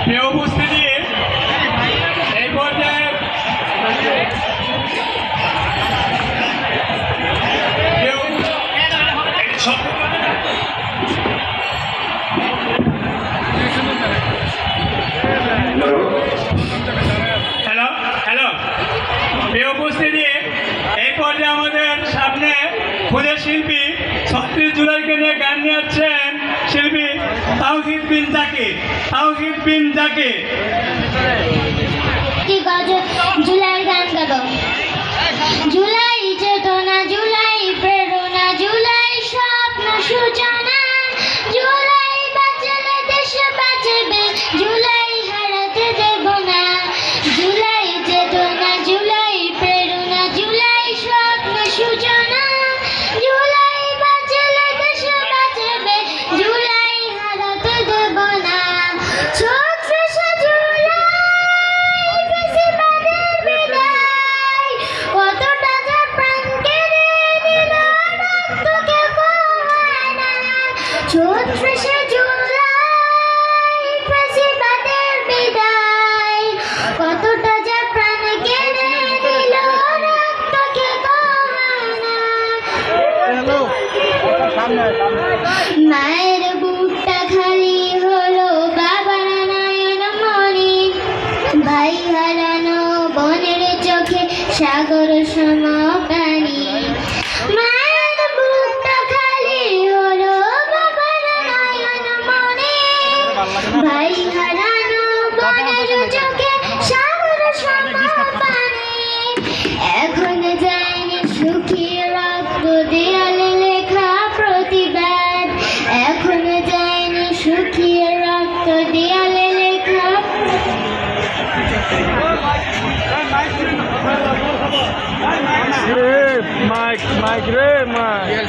প্রিয় উপস্থিতি, এই পর্যায়ে হ্যালো হ্যালো প্রিয় উপস্থিতি, এই পর্যায়ে আমাদের সামনে খুদে শিল্পী 36 জুলাইকে নিয়ে গান নিয়ে যাচ্ছেন শিল্পী তাওহিদ বিন জাকির। ঠিক আছে, জুলাই গান গাবো। জুলাই চেতনা, জুলাই প্রেরণা, জুলাই স্বপ্ন সূচনা, জুলাই বাঁচলে দেশ বাঁচবে, জুলাই হারাতে দেব না। জুলাই চেতনা, জুলাই প্রেরণা, জুলাই স্বপ্ন সূচনা, জুলাই বাঁচলে দেশ বাঁচবে, জুলাই হারাতে দেব না। ছত্রিশে জুলাই ফ্যাসিবাদের বিদায়, কতটা যে প্রাণ কেড়ে নিল রক্ত কেউ কমায় না। ৩৬শে জুলাই ফ্যাসিবাদের বিদায়, কতটা যে প্রাণ কেড়ে নিল রক্ত কেউ কমায় না। মায়ের বুকটা খালি হলো, বাবার নয়ন মনি, ভাই হারানো বোনের চোখে সাগর সমপানি। মায়ের বুকটা খালি হলো, বাবার নয়ন মনি, ভাই হারানো বোনের চোখে সাগর সমপানি। এখন যায়নি সুখী রক্ত দেয়ালে লেখা প্রতিবাদ, এখন যায়নি সুখী রক্ত দেয়ালে লেখা। মাইক রে মাইক